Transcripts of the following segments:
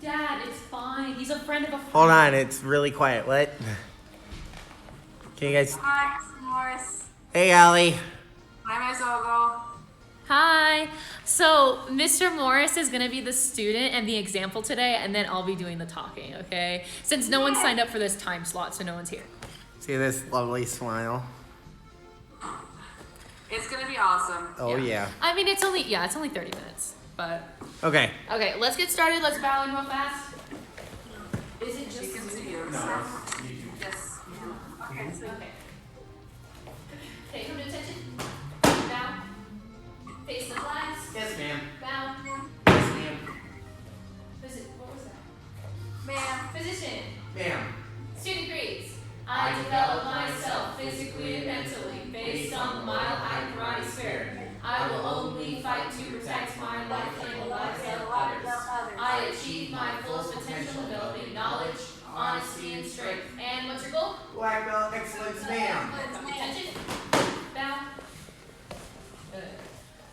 Dad, it's fine. He's a friend of a friend. Hold on, it's really quiet. What? Can you guys? Hi, Mr. Morris. Hey, Allie. Hi, Miss Ogle. Hi. So Mr. Morris is gonna be the student and the example today, and then I'll be doing the talking, okay? Since no one signed up for this time slot, so no one's here. See this lovely smile? It's gonna be awesome. Oh yeah. I mean, it's only 30 minutes, but Okay. okay. Let's get started. Let's bow in real fast. Is it just You can see you. No. Yes. Okay. Okay. Okay, come to attention. Bow. Face the flags. Yes, ma'am. Bow. Yes, ma'am. What was that? Ma'am. Physician. Ma'am. Student grades. I develop myself physically and mentally based on the mile-high karate spirit. I will only fight to protect my life and the lives of others. I achieve my full potential developing knowledge, honesty, and strength. And what's your goal? Black belt excellence, ma'am. Attention. Bow. Good.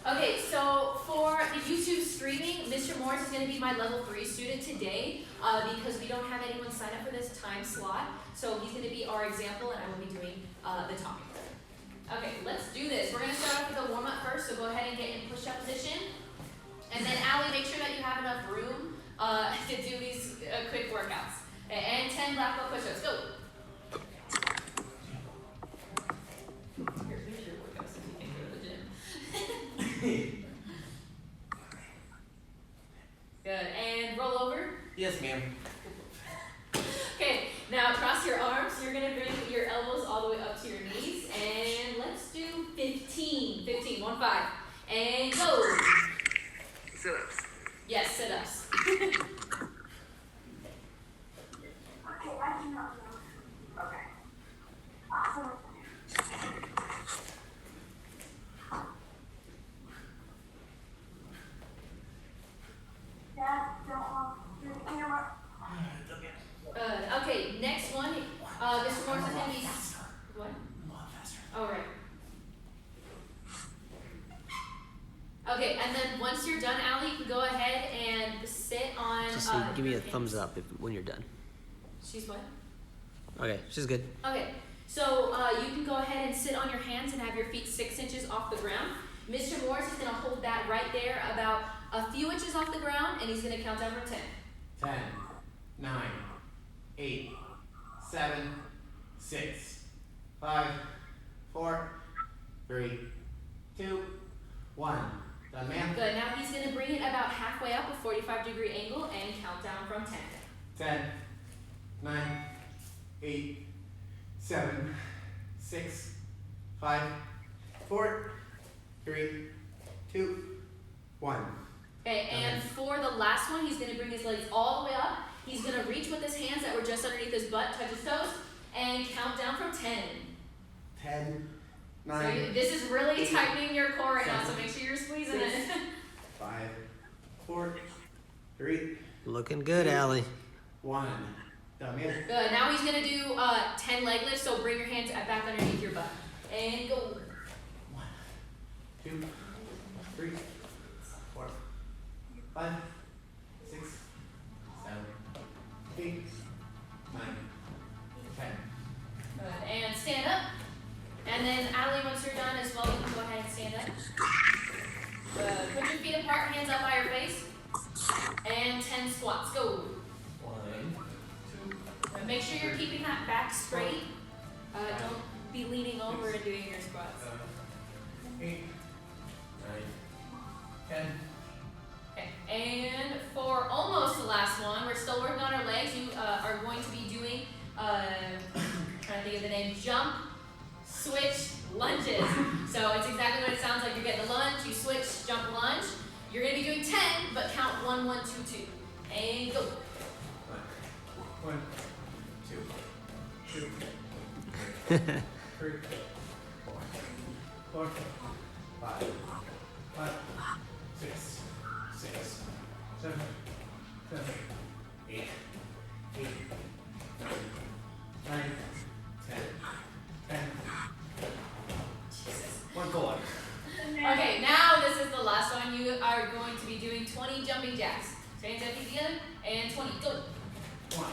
Okay, so for the YouTube streaming, Mr. Morris is going to be my level 3 student today because we don't have anyone sign up for this time slot. So he's going to be our example, and I will be doing the talking. Okay, let's do this. We're going to start off with a warm-up first, so go ahead and get in push-up position. And then, Allie, make sure that you have enough room to do these quick workouts. Okay, and 10 black belt push-ups. Go. Here's your workouts if you can't go to the gym. Good. And roll over. Yes, ma'am. Okay, now cross your arms. You're going to bring your elbows all the way up to your knees. And let's do 15. 15, 1, 5. And go. Sit-ups. Yes, sit-ups. Okay. Awesome. Dad, don't walk through the camera. Okay, next one. Mr. Morris is going to be... What? Oh, right. Okay, and then once you're done, Allie, you can go ahead and sit on... Just give me a thumbs up when you're done. She's what? Okay, she's good. Okay, so you can go ahead and sit on your hands and have your feet 6 inches off the ground. Mr. Morris is going to hold that right there about a few inches off the ground, and he's going to count down from 10. 10, 9, 8, 7, 6, 5, 4, 3, 2, 1. Done, ma'am? Good, now he's going to bring it about halfway up, a 45-degree angle, and count down from 10. 10, 9, 8, 7, 6, 5, 4, 3, 2, 1. Okay, and for the last one, he's going to bring his legs all the way up. He's going to reach with his hands that were just underneath his butt, touch his toes, and count down from 10. 10, 9, So this is really tightening your core right now, so make sure you're squeezing it. 5, 4, 3, Looking good, Allie. 1. Done, ma'am? Good, now he's going to do 10 leg lifts, so bring your hands back underneath your butt. And go. 1, 2, 3, 4, 5, 6, 7, 8, 9, 10. Good, and stand up. And then, Allie, once you're done as well, you can go ahead and stand up. Good. Put your feet apart, hands up by your face. And 10 squats. Go. 1, 2, And make sure you're keeping that back straight. Don't be leaning over and doing your squats. 8, 9, 10. Okay, and for almost the last one, we're still working on our legs. You are going to be doing, trying to think of the name, jump, switch, lunges. So it's exactly what it sounds like. You're getting a lunge, you switch, jump, lunge. You're going to be doing 10, but count 1, 1, 2, 2. And go. 1, 2, 2, 3, 4, 5, 6, 7, 8, 9, 10, 10. One go on. Okay, now this is the last one. You are going to be doing 20 jumping jacks. Hands up together. And 20. Go. 1,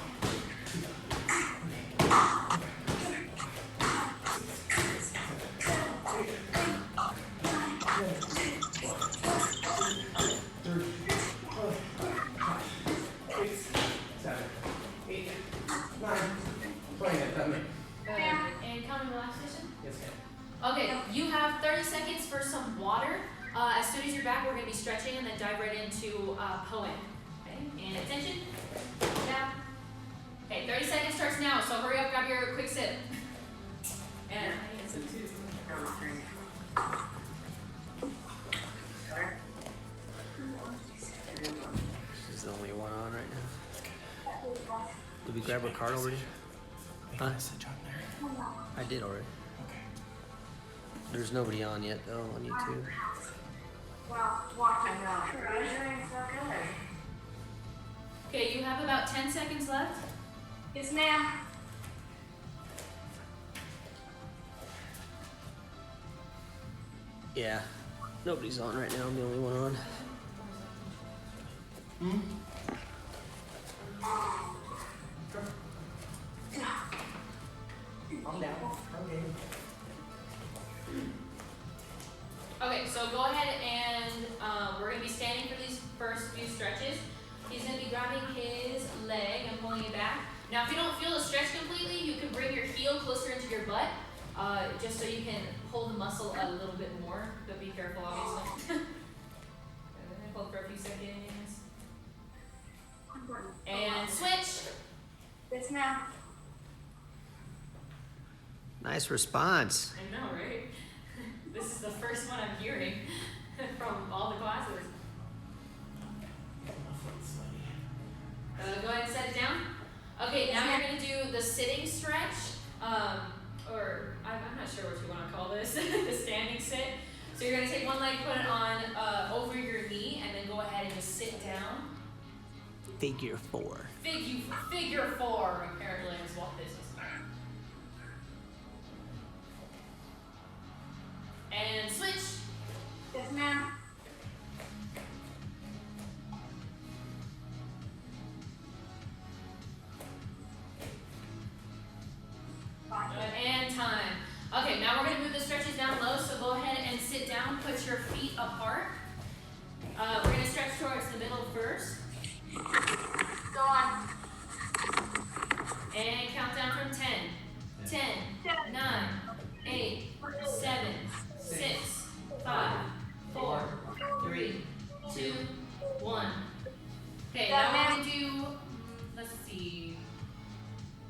Good. And counting relaxation. Yes, ma'am. Okay, you have 30 seconds for some water. As soon as you're back, we're going to be stretching and then dive right into poem. Okay, and attention. Down. Okay, 30 seconds starts now, so hurry up, grab your quick sip. And I need some too. She's the only one on right now. Did we grab her card already? Make Huh? a message on there. I did already. Okay. There's nobody on yet though on YouTube. Well, watching now. You're doing so good. Okay, you have about 10 seconds left. Yes, ma'am. Yeah. Nobody's on right now. I'm the only one on. Calm down. Okay. Okay, so go ahead and we're going to be standing for these first few stretches. He's going to be grabbing his leg and pulling it back. Now, if you don't feel the stretch completely, you can bring your heel closer into your butt, just so you can pull the muscle a little bit more, but be careful, obviously. Hold for a few seconds. And switch. Yes, ma'am. Nice response. I know, right? This is the first one I'm hearing from all the classes. Go ahead and set it down. Okay, now you're going to do the sitting stretch, or I'm not sure what you want to call this, the standing sit. So you're going to take one leg, put it on over your knee, and then go ahead and just sit down. Figure 4. Figure 4, apparently, is what this is. And switch. Yes, ma'am. And time. Okay, now we're going to move the stretches down low, so go ahead and sit down, put your feet apart. We're going to stretch towards the middle first. Go on. And count down from 10. 10, 9, 8, 7, 6, 5, 4, 3, 2, 1. Okay, now we're going to do, let's see.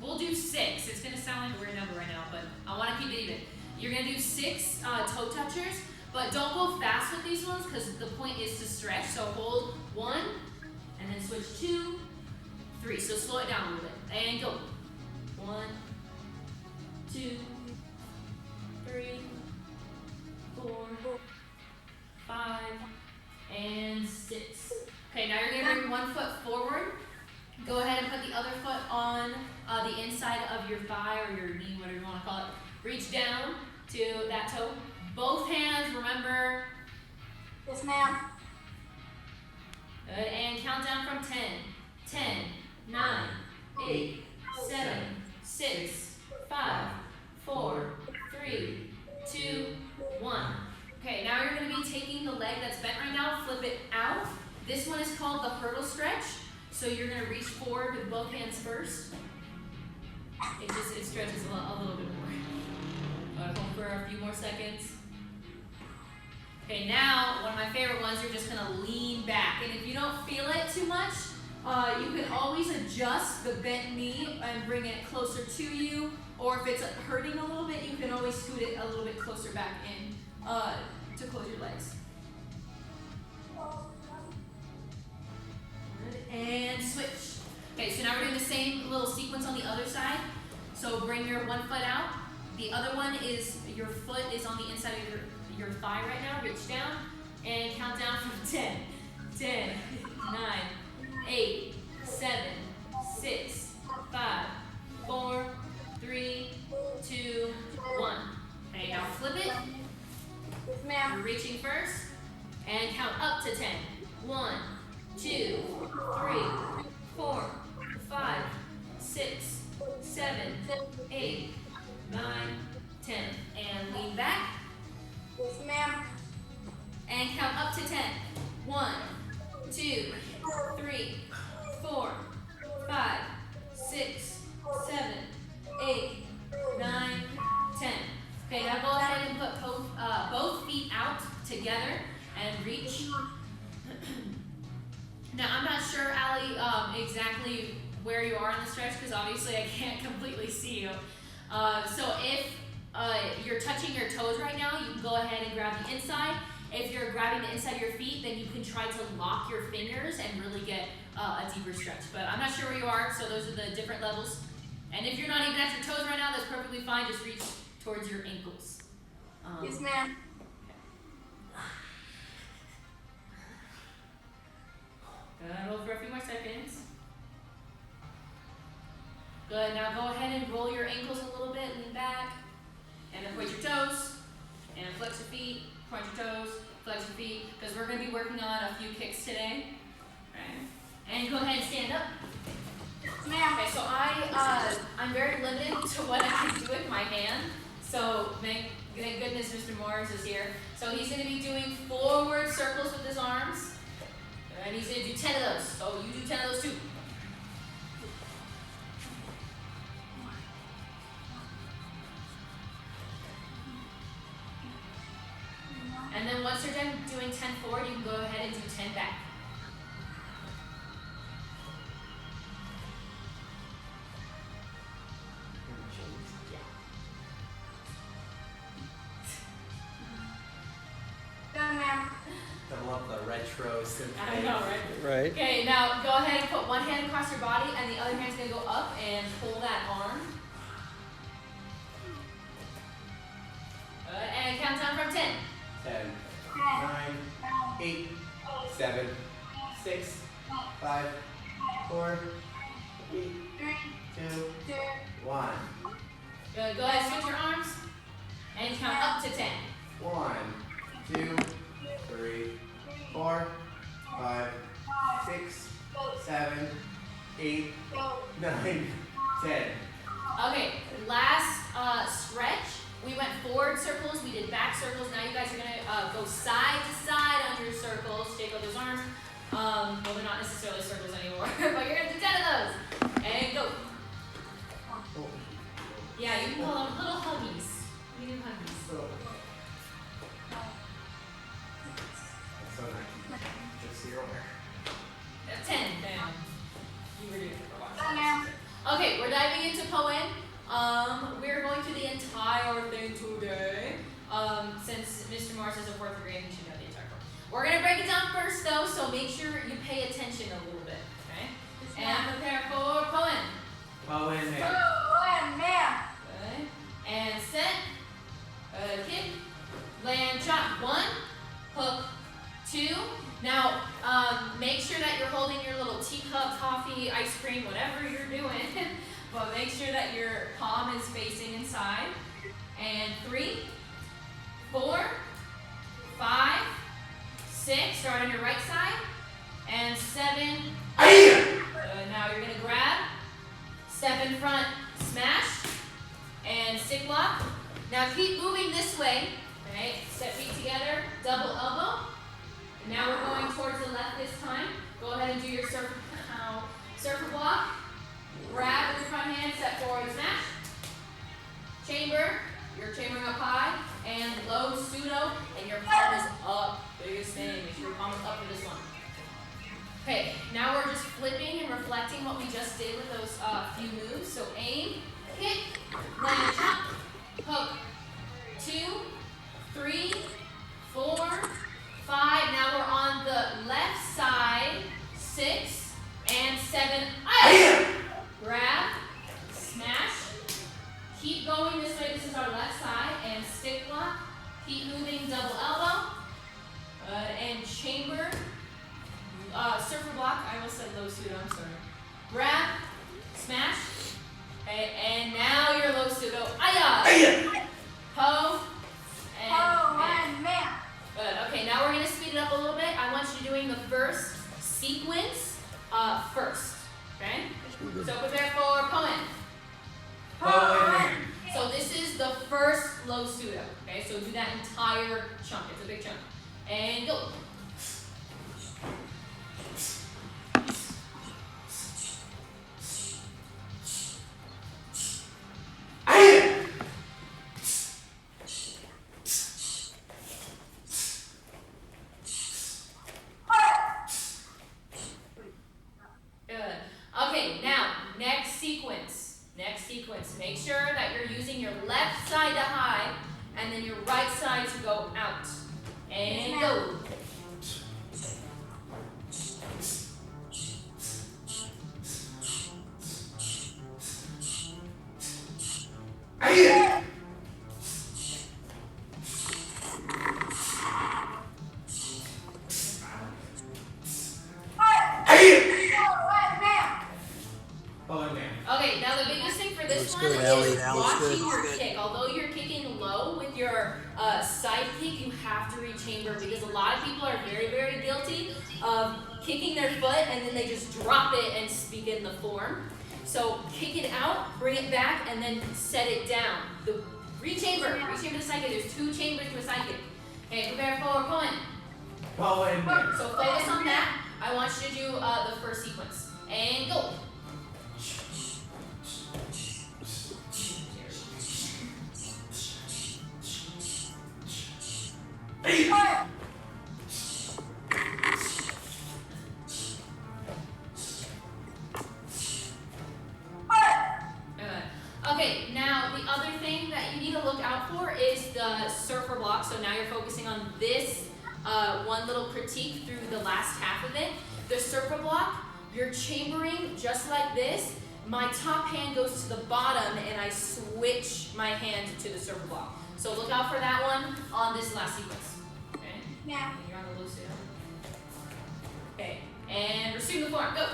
We'll do 6. It's going to sound like a weird number right now, but I want to keep it even. You're going to do 6 toe touchers, but don't go fast with these ones because the point is to stretch. So hold 1, and then switch 2, 3. So slow it down a little bit. And go. 1, 2, 3, 4, 5, and 6. Okay, now you're going to bring one foot forward. Go ahead and put the other foot on the inside of your thigh or your knee, whatever you want to call it. Reach down to that toe. Both hands, remember. Yes, ma'am. Good, and count down from 10. 10, 9, 8, 7, 6, 5, 4, 3, 2, 1. Okay, now you're going to be taking the leg that's bent right now, flip it out. This one is called the hurdle stretch. So you're going to reach forward with both hands first. It stretches a little bit more. Hold for a few more seconds. Okay, now one of my favorite ones, you're just going to lean back. And if you don't feel it too much, you can always adjust the bent knee and bring it closer to you. Or if it's hurting a little bit, you can always scoot it a little bit closer back in to close your legs. And switch. Okay, so now we're doing the same little sequence on the other side. So bring your one foot out. The other one is your foot is on the inside of your thigh right now. Reach down and count down from 10. 10, 9, 8, 7, 6, 5, 4, 3, 2, 1. Okay, now flip it. Yes, ma'am. You're reaching first. And count up to 10. 1, 2, 3, 4, 5, 6, 7, 8, 9, 10. Okay, now go ahead and put both feet out together and reach. Now, I'm not sure, Allie, exactly where you are in the stretch because obviously I can't completely see you. So if you're touching your toes right now, you can go ahead and grab the inside. If you're grabbing the inside of your feet, then you can try to lock your fingers and really get a deeper stretch. But I'm not sure where you are, so those are the different levels. And if you're not even at your toes right now, that's perfectly fine. Just reach towards your ankles. Yes, ma'am. Hold for a few more seconds. Good, now go ahead and roll your ankles a little bit, lean back, and then point your toes, and flex your feet, point your toes, flex your feet, because we're going to be working on a few kicks today. Right. And go ahead and stand up. Ma'am. Okay, so I'm very limited to what I can do with my hand, so thank goodness Mr. Morris is here. So he's going to be doing forward circles with his arms. And he's going to do 10 of those. So you do 10 of those too. And then once you're done doing 10 forward, you can go ahead and do 10 back. Done, ma'am. Double up the retro synth. I know, right? Right. Okay, now go ahead and put one hand across your body, and the other hand's going to go up and pull that arm. Good, and count down from 10. 10, 9, 8, 7, 6, 5, 4, 3, 2, 1. Good, go ahead, switch your arms, and count up to 10. 1, 2, 3, 4, 5, 6, 7, 8, 9, 10. Okay, last stretch. We went forward circles, we did back circles. Now you guys are gonna go side to side on your circles. Shake out those arms. Well, they're not necessarily circles anymore, but you're gonna do 10 of those. And go. Yeah, you can call them little huggies. You can do huggies. So nice. Just so you're aware. 10, bam. You were doing it for a while. Done, ma'am. Okay, we're diving into Poem. We're going through the entire thing today. Since Mr. Morris is a 4th grade, he should know the entire poem. We're going to break it down first, though, so make sure you pay attention a little bit, okay? And prepare for Poem. Poem, ma'am. Done, ma'am. Good. And set. Kick. Land, chop. 1. Hook. 2. Now, make sure that you're holding your little teacup, coffee, ice cream, whatever you're doing. But make sure that your palm is facing inside. And 3, 4, 5, 6. Start on your right side. And 7. Now you're gonna grab, step in front, smash, and stick lock. Now keep moving this way. Okay. Step feet together, double elbow. And now we're going towards the left this time. Go ahead and do your surfer block. Grab with your front hand, step forward, smash. Chamber, you're chambering up high, and low pseudo, and your palm is up. Biggest thing, make sure your palm is up for this one. Okay, now we're just flipping and reflecting what we just did with those few moves. So aim, kick, land, chop, hook. 2, 3, 4, 5. Now we're on the left side. 6 and 7. Grab, smash, keep going this way, this is our left side, and stick lock, keep moving, double elbow, and chamber, surfer block, I almost said low pseudo, I'm sorry. Grab, smash, okay, and now you're low pseudo, po, and ma'am. Good, okay, now we're going to speed it up a little bit. I want you doing the first sequence first, okay? So prepare for Poem. Poem. So this is the first low pseudo, okay? So do that entire chunk. It's a big chunk. And go. Make sure that you're using your left side to high and then your right side to go out. And go. Okay, now the biggest thing for this Looks one good, is Ellie. Looks watching good. your kick. Although you're kicking low with your side kick, you have to rechamber because a lot of people are very, very guilty of kicking their foot and then they just drop it and begin the form. So kick it out, bring it back, and then set it down. The rechamber the side kick. There's 2 chambers to a side kick. Okay, prepare for point. So focus on that. I want you to do the first sequence. And go. Okay, now the other thing that you need to look out for is the surfer block. So now you're focusing on this one little critique through the last half of it. The surfer block, you're chambering just like this. My top hand goes to the bottom and I switch my hand to the surfer block. So look out for that one on this last sequence. Okay? Yeah. You're on the loose here. Okay, and resume the form, go.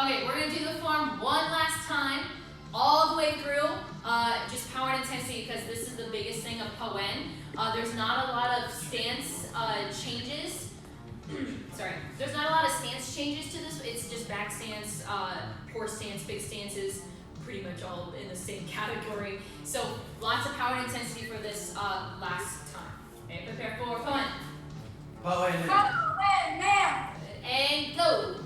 Okay, we're gonna do the form one last time, all the way through, just power and intensity, because this is the biggest thing of Poen. There's not a lot of stance changes. Sorry, there's not a lot of stance changes to this. It's just back stance, poor stance, big stances, pretty much all in the same category. So lots of power and intensity for this last time. Okay, prepare for Poen. And go.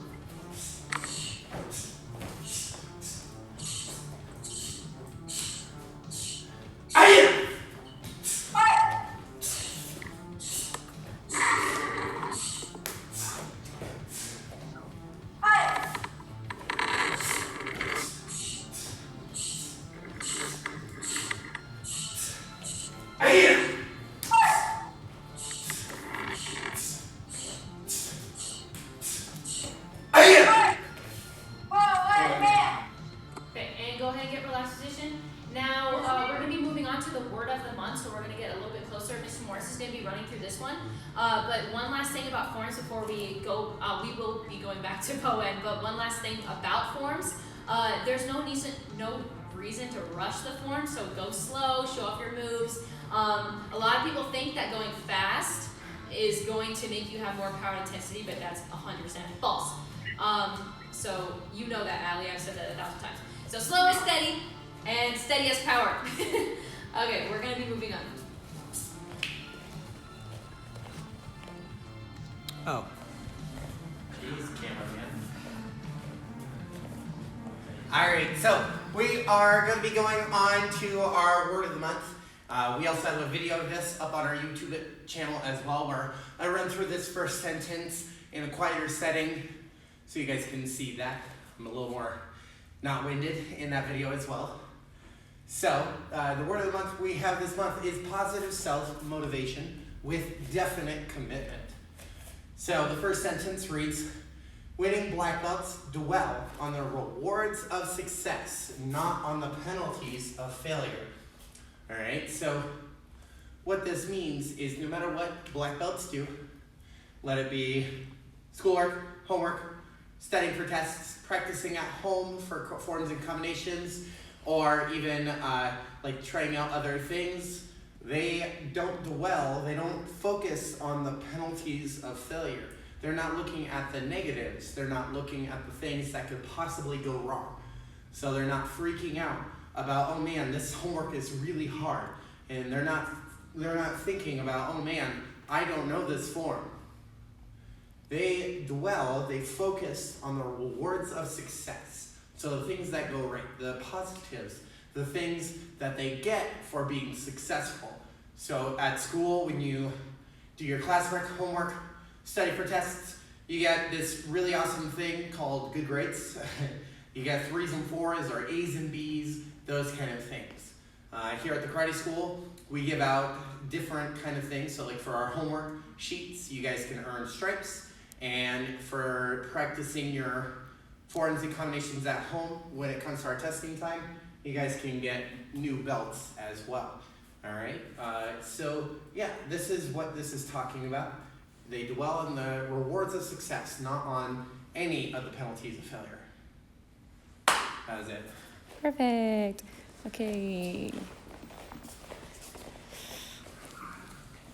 Okay, and go ahead and get relaxed position. Now, we're going to be moving on to the word of the month, so we're going to get a little bit closer. Mr. Morris is going to be running through this one. But one last thing about forms before we go, we will be going back to Poen, but one last thing about forms. There's no reason to rush the form, so go slow, show off your moves. A lot of people think that going fast is going to make you have more power and intensity, but that's 100% false. So you know that, Allie, I've said that 1,000 times. So slow is steady, and steady as power. Okay, we're gonna be moving on. Oh. Jeez, cameraman. Alright, so we are going to be going on to our word of the month. We also have a video of this up on our YouTube channel as well, where I run through this first sentence in a quieter setting so you guys can see that. I'm a little more not winded in that video as well. So, the word of the month we have this month is positive self-motivation with definite commitment. So the first sentence reads, winning black belts dwell on the rewards of success, not on the penalties of failure. All right, so what this means is no matter what black belts do, let it be schoolwork, homework, studying for tests, practicing at home for forms and combinations, or even like trying out other things, they don't dwell, they don't focus on the penalties of failure. They're not looking at the negatives. They're not looking at the things that could possibly go wrong. So they're not freaking out about, oh man, this homework is really hard. And they're not thinking about, oh man, I don't know this form. they focus on the rewards of success. So the things that go right, the positives, the things that they get for being successful. So at school, when you do your classwork, homework, study for tests, you get this really awesome thing called good grades. You get 3s and 4s or A's and B's, those kind of things. Here at the karate school, we give out different kind of things. So like for our homework sheets, you guys can earn stripes. And for practicing your forensic combinations at home, when it comes to our testing time, you guys can get new belts as well. All right, so yeah, this is what this is talking about. They dwell on the rewards of success, not on any of the penalties of failure. That is it. Perfect. Okay.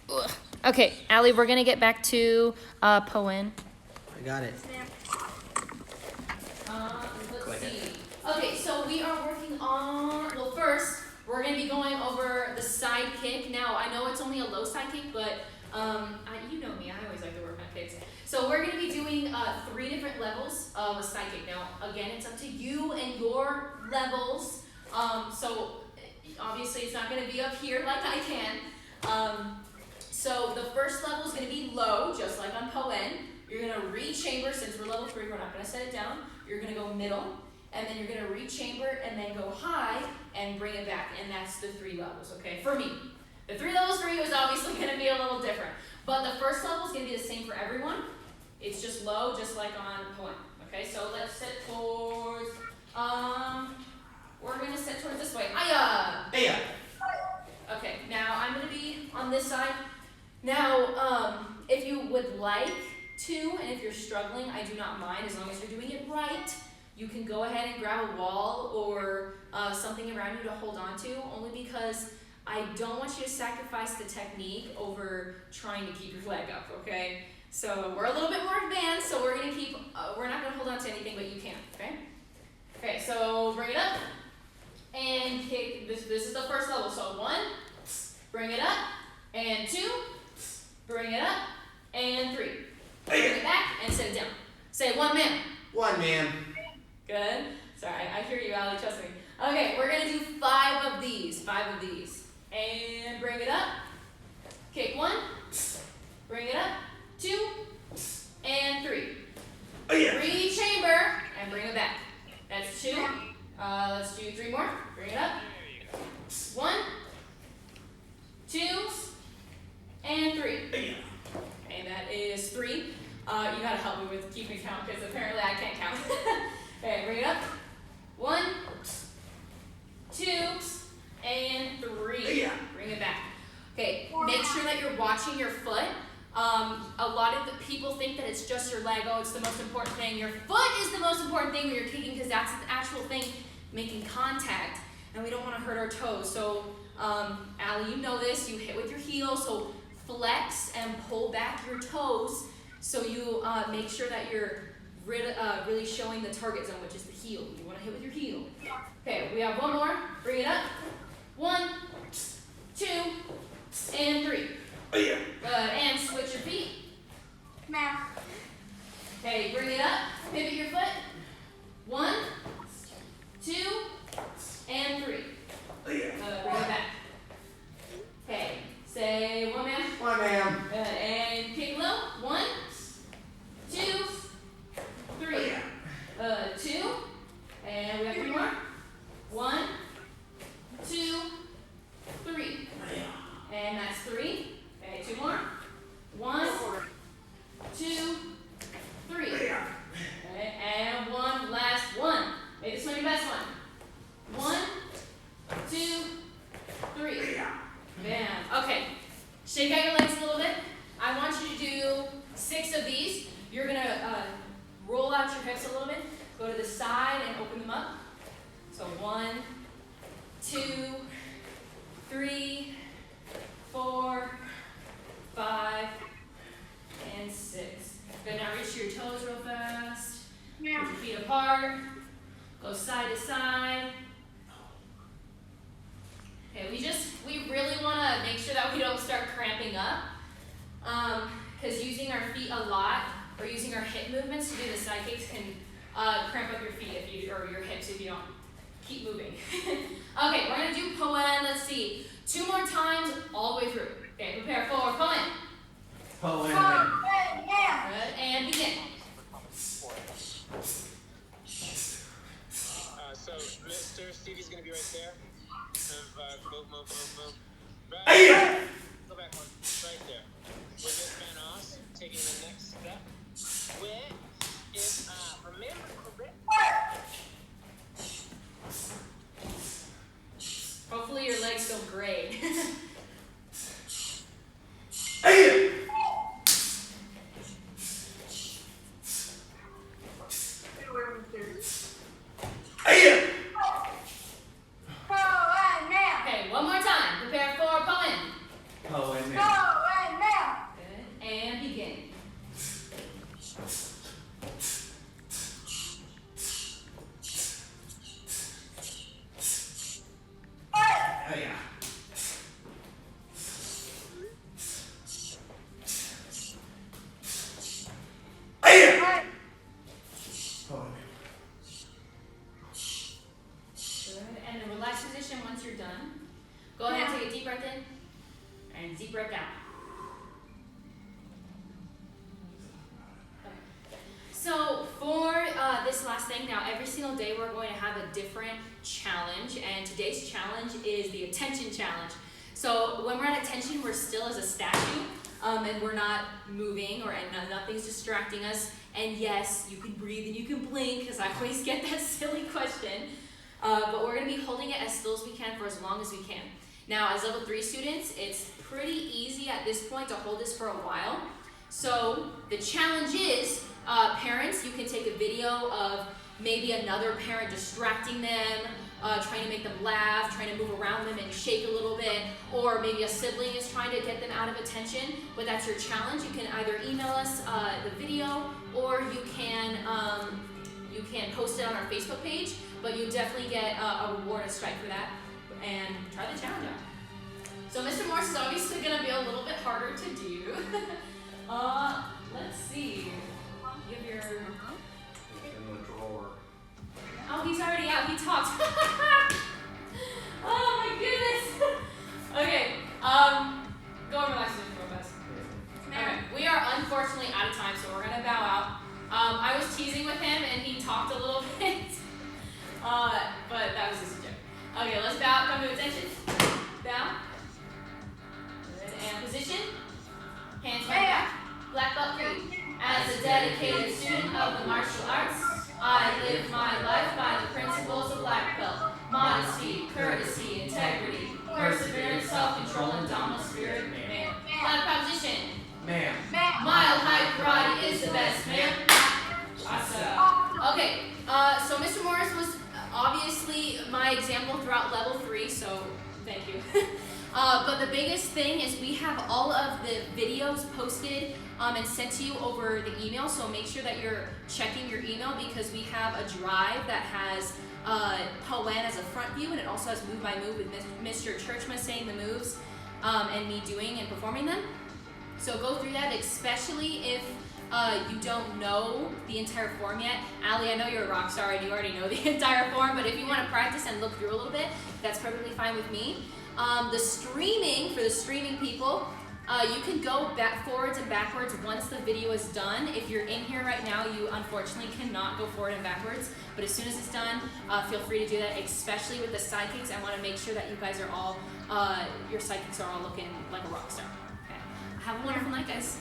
Ugh. Okay, Allie, we're gonna get back to Poen. I got it. Let's see. Okay, so we are working on, well first, we're going to be going over the Sidekick. Now, I know it's only a low Sidekick, but you know me, I always like to work on kicks. So we're going to be doing 3 different levels of a Sidekick. Now, again, it's up to you and your levels. So obviously it's not going to be up here like I can. So the first level is going to be low, just like on Poen. You're going to re-chamber, since we're level 3, we're not going to set it down. You're going to go middle, and then you're going to re-chamber, and then go high, and bring it back, and that's the 3 levels, okay, for me. The 3 levels for you is obviously going to be a little different, but the first level is going to be the same for everyone. It's just low, just like on Poen, okay, so let's sit towards, we're going to sit towards this way. Hiya! Hey, Okay, now I'm going to be on this side. Now, if you would like to, and if you're struggling, I do not mind, as long as you're doing it right. You can go ahead and grab a wall or something around you to hold on to, only because I don't want you to sacrifice the technique over trying to keep your leg up, okay? So we're a little bit more advanced, so we're gonna keep, we're not gonna hold on to anything, but you can, okay? Okay, so bring it up and kick, this is the first level, so 1, bring it up, and 2, bring it up, and 3. Bring it back and set it down. Say 1 man. 1 man. Good. Sorry, I hear you, Allie, trust me. Okay, we're gonna do 5 of these. 5 of these. And bring it up. Kick 1. Bring it up. 2. And 3. Re-chamber and bring it back. That's 2. Let's do 3 more. Bring it up. 1, 2, and 3. Okay, that is 3. You gotta help me with keeping count because apparently I can't count. Okay, bring it up. 1, 2, and 3. Bring it back. Okay, make sure that you're watching your foot. A lot of the people think that it's just your leg. Oh, it's the most important thing. Your foot is the most important thing when you're kicking because that's the actual thing making contact. And we don't want to hurt our toes. So, Allie, you know this. You hit with your heel. So flex and pull back your toes so you make sure that you're really showing the target zone, which is the heel. You want to hit with your heel. Okay, we have 1 more. Bring it up. 1, 2, and 3. Good, and switch your feet. Ma'am. Okay, bring it up. Pivot your foot. 1, 2, and 3. Bring it back. Okay, say 1 man. 1 man. Good, and kick low. 1, 2, 3. 2, and we have 3 more. 1, 2, 3. And that's 3. Okay, 2 more. 1, 2, 3. Okay, and 1 last one. Make this one your best one. 1, 2, 3. Bam. Okay. Shake out your legs a little bit. I want you to do 6 of these. You're gonna roll out your hips a little bit. Go to the side and open them up. So 1, 2, 3, 4, 5, and 6. Good, now reach your toes real fast. Put your feet apart. Go side to side. Okay, we really want to make sure that we don't start cramping up. Because using our feet a lot or using our hip movements to do the side kicks can cramp up your feet or your hips if you don't keep moving. Okay, we're gonna do poem. Let's see, 2 more times all the way through. Okay, prepare for poem. Poem. Good, and begin. So Mr. Stevie's gonna be right there. Move. Right. Hey! Go back one. Right there. With Miss Van Oss taking the next step. Where, if I remember correct. Hopefully your legs feel great. Hey! Hey! Okay, one more time. Prepare for poem. Poem. Good, and begin. Oh yeah. Hey! Poem. Good, and then relax position once you're done. Go ahead and take a deep breath in and deep breath out. So for this last thing, now every single day we're going to have a different challenge, and today's challenge is the attention challenge. So when we're at attention, we're still as a statue, and we're not moving and nothing's distracting us. And yes, you can breathe and you can blink, because I always get that silly question. But we're going to be holding it as still as we can for as long as we can. Now, as level 3 students, it's pretty easy at this point to hold this for a while. So the challenge is, parents, you can take a video of maybe another parent distracting them, trying to make them laugh, trying to move around them and shake a little bit, or maybe a sibling is trying to get them out of attention, but that's your challenge. You can either email us the video, or you can post it on our Facebook page, but you definitely get a reward, a strike for that, and try the challenge out. So Mr. Morse is obviously going to be a little bit harder to do. Let's see. You have your... In the drawer. Oh, he's already out. He talked. Oh my goodness. Okay. Go and relax real fast. Okay. We are unfortunately out of time, so we're gonna bow out. I was teasing with him and he talked a little bit. But that was just a joke. Okay, let's bow. Come to attention. Bow. Good. And position. Hands right back. Black belt 3. As a dedicated student of the martial arts, I live my life by the principles of black belt. Modesty, courtesy, integrity, perseverance, self-control, and dominant spirit, man. Line proposition. Ma'am. Mile high karate is the best, man. Awesome. Okay, so Mr. Morris was obviously my example throughout level 3, so thank you. But the biggest thing is we have all of the videos posted and sent to you over the email, so make sure that you're checking your email, because we have a drive that has Poen as a front view, and it also has move by move with Mr. Churchma saying the moves and me doing and performing them. So go through that, especially if you don't know the entire form yet. Allie, I know you're a rock star and you already know the entire form, but if you want to practice and look through a little bit, that's perfectly fine with me. The streaming, for the streaming people, you can go forwards and backwards once the video is done. If you're in here right now, you unfortunately cannot go forward and backwards, but as soon as it's done, feel free to do that, especially with the sidekicks. I want to make sure that you guys are all, your sidekicks are all looking like a rock star. Okay. Have a wonderful night, guys.